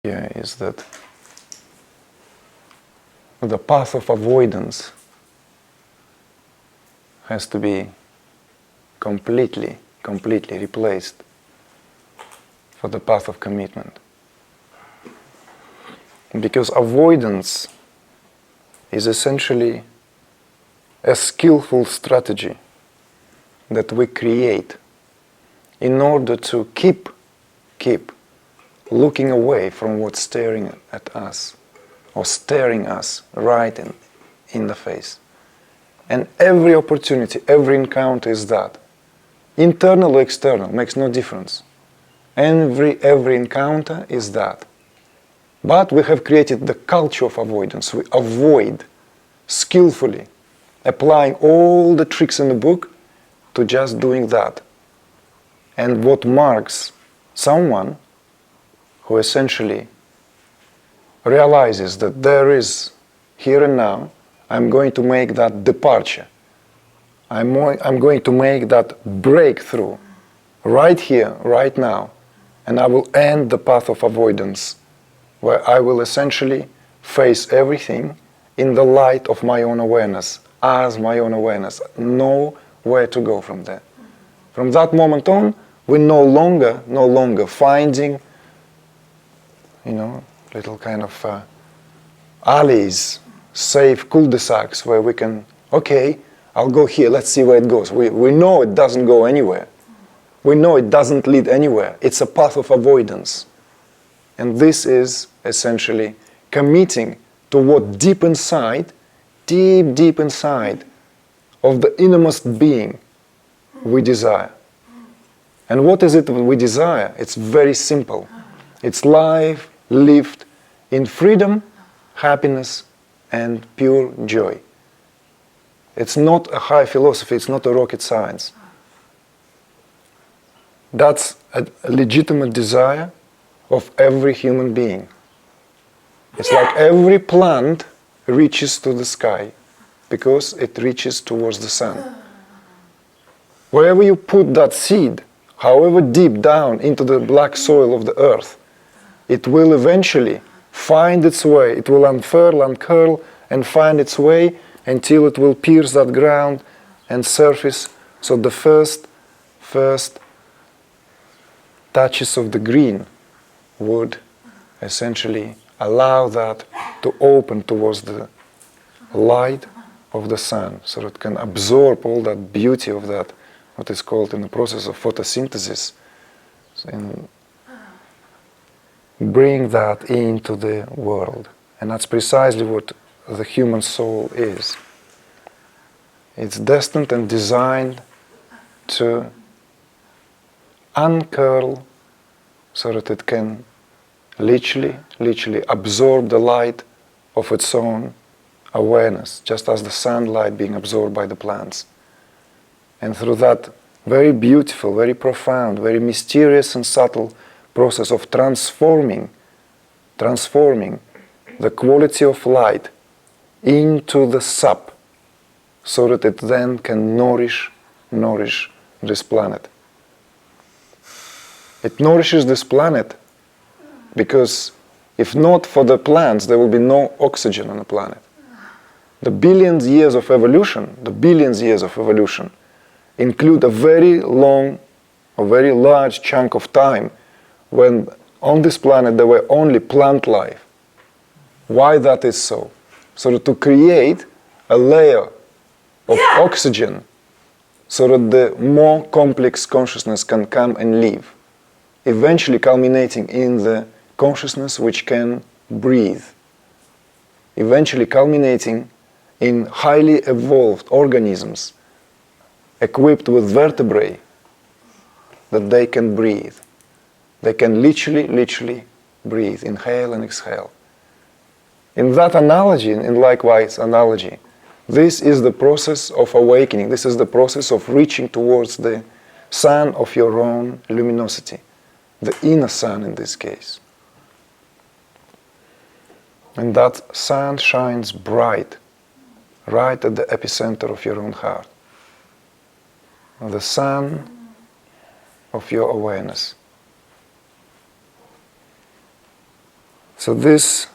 here is that the path of avoidance has to be completely replaced for the path of commitment. Because avoidance is essentially a skillful strategy that we create in order to keep looking away from what's staring at us or staring us right in the face. And every opportunity, every encounter is that. Internal or external, makes no difference. Every encounter is that. But we have created the culture of avoidance. We avoid skillfully, applying all the tricks in the book to just doing that. And what marks someone who essentially realizes that there is, here and now, I'm going to make that departure. I'm going to make that breakthrough right here, right now, and I will end the path of avoidance, where I will essentially face everything in the light of my own awareness, as my own awareness, know where to go from there. From that moment on, we're no longer finding, little kind of alleys, safe cul-de-sacs where we can, okay, I'll go here, let's see where it goes. We know it doesn't go anywhere. We know it doesn't lead anywhere. It's a path of avoidance. And this is essentially committing to what deep inside of the innermost being we desire. And what is it we desire? It's very simple. It's life lived in freedom, happiness, and pure joy. It's not a high philosophy, it's not a rocket science. That's a legitimate desire of every human being. It's like every plant reaches to the sky because it reaches towards the sun. Wherever you put that seed, however deep down into the black soil of the earth, it will eventually find its way. It will unfurl, uncurl, and find its way until it will pierce that ground and surface. So the first touches of the green would essentially allow that to open towards the light of the sun, so that it can absorb all that beauty of that, what is called in the process of photosynthesis, and bring that into the world. And that's precisely what the human soul is. It's destined and designed to uncurl so that it can literally absorb the light of its own awareness, just as the sunlight being absorbed by the plants. And through that very beautiful, very profound, very mysterious and subtle process of transforming the quality of light into the sap, so that it then can nourish this planet. It nourishes this planet because if not for the plants, there will be no oxygen on the planet. The billions of years of evolution include a very large chunk of time when on this planet there were only plant life. Why that is so? So that to create a layer of oxygen so that the more complex consciousness can come and live, eventually culminating in the consciousness which can breathe, eventually culminating in highly evolved organisms equipped with vertebrae that they can breathe. They can literally breathe, inhale and exhale. In that analogy, in likewise analogy, this is the process of awakening. This is the process of reaching towards the sun of your own luminosity, the inner sun in this case. And that sun shines bright, right at the epicenter of your own heart. The sun of your awareness. So this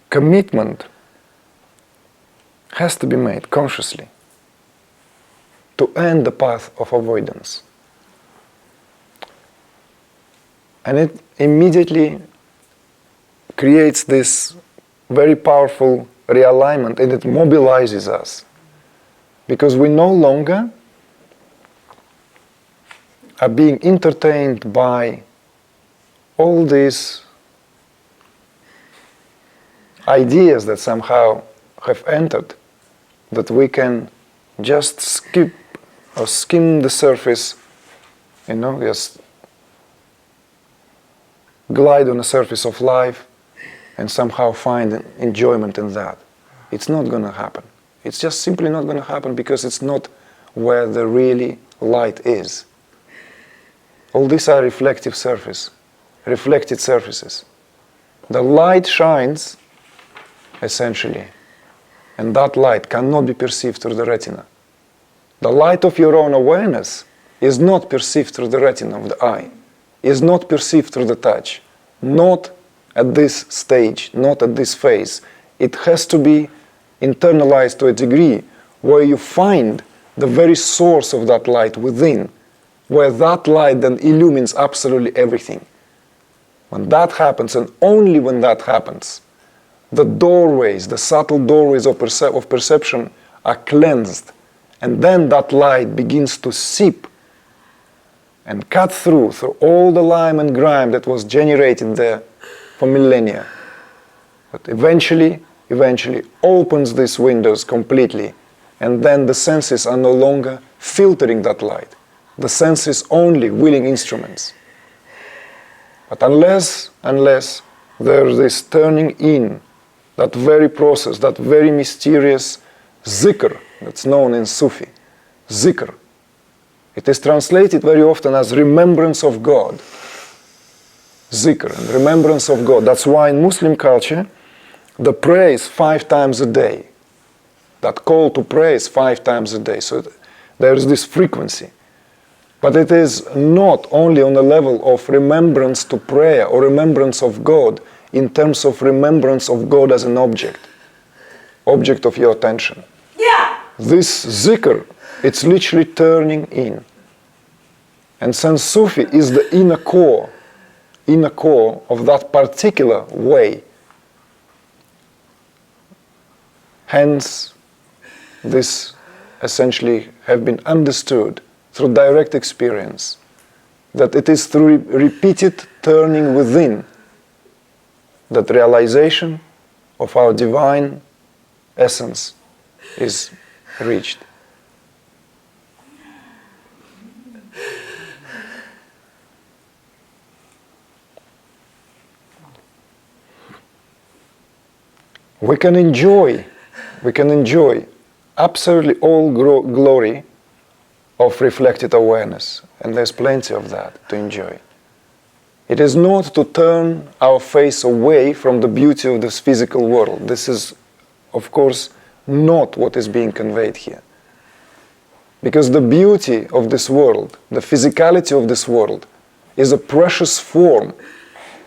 commitment has to be made consciously to end the path of avoidance. And it immediately creates this very powerful realignment, and it mobilizes us, because we no longer are being entertained by all these ideas that somehow have entered, that we can just skip or skim the surface, just glide on the surface of life and somehow find enjoyment in that. It's not going to happen. It's just simply not going to happen, because it's not where the really light is. All these are reflected surfaces. The light shines, essentially, and that light cannot be perceived through the retina. The light of your own awareness is not perceived through the retina of the eye, is not perceived through the touch, not at this stage, not at this phase. It has to be internalized to a degree where you find the very source of that light within, where that light then illumines absolutely everything. When that happens, and only when that happens, the doorways, the subtle doorways of perception are cleansed, and then that light begins to seep and cut through all the lime and grime that was generated there for millennia. But eventually opens these windows completely, and then the senses are no longer filtering that light. The senses only willing instruments. But unless there is this turning in, that very process, that very mysterious zikr that's known in Sufi, zikr. It is translated very often as remembrance of God. Zikr, and remembrance of God. That's why in Muslim culture, the praise 5 times a day, that call to praise 5 times a day. So there is this frequency. But it is not only on the level of remembrance to prayer or remembrance of God in terms of remembrance of God as an object of your attention. Yeah. This zikr, it's literally turning in. And since Sufi is the inner core of that particular way, hence this essentially have been understood through direct experience, that it is through repeated turning within that realization of our divine essence is reached. We can enjoy absolutely all glory of reflected awareness, and there's plenty of that to enjoy. It is not to turn our face away from the beauty of this physical world. This is, of course, not what is being conveyed here. Because the beauty of this world, the physicality of this world, is a precious form,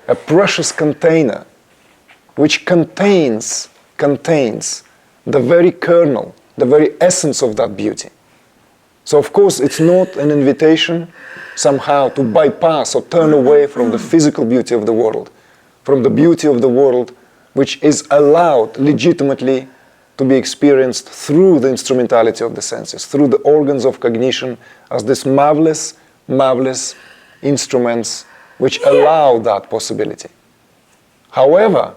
a precious container, which contains the very kernel, the very essence of that beauty. So of course it's not an invitation somehow to bypass or turn away from the physical beauty of the world, from the beauty of the world which is allowed legitimately to be experienced through the instrumentality of the senses, through the organs of cognition as these marvelous instruments which allow that possibility. However,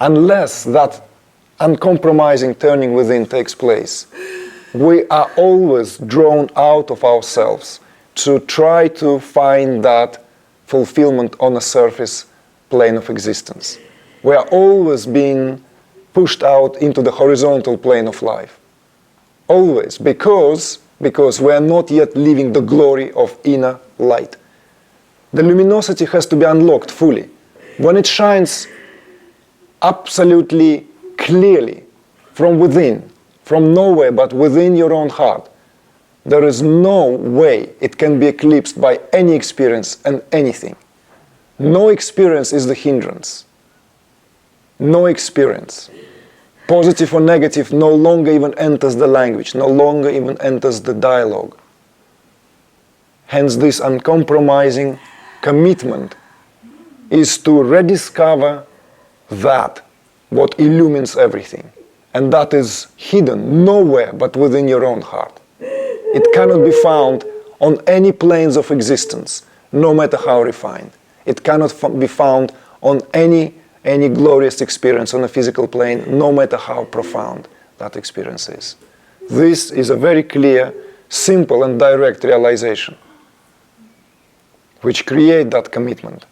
unless that uncompromising turning within takes place, we are always drawn out of ourselves to try to find that fulfillment on a surface plane of existence. We are always being pushed out into the horizontal plane of life. Always, because we are not yet living the glory of inner light. The luminosity has to be unlocked fully. When it shines absolutely clearly from within, from nowhere but within your own heart, there is no way it can be eclipsed by any experience and anything. No experience is the hindrance. No experience, positive or negative, no longer even enters the language, no longer even enters the dialogue. Hence this uncompromising commitment is to rediscover that, what illumines everything. And that is hidden nowhere but within your own heart. It cannot be found on any planes of existence, no matter how refined. It cannot be found on any glorious experience on a physical plane, no matter how profound that experience is. This is a very clear, simple and direct realization, which creates that commitment.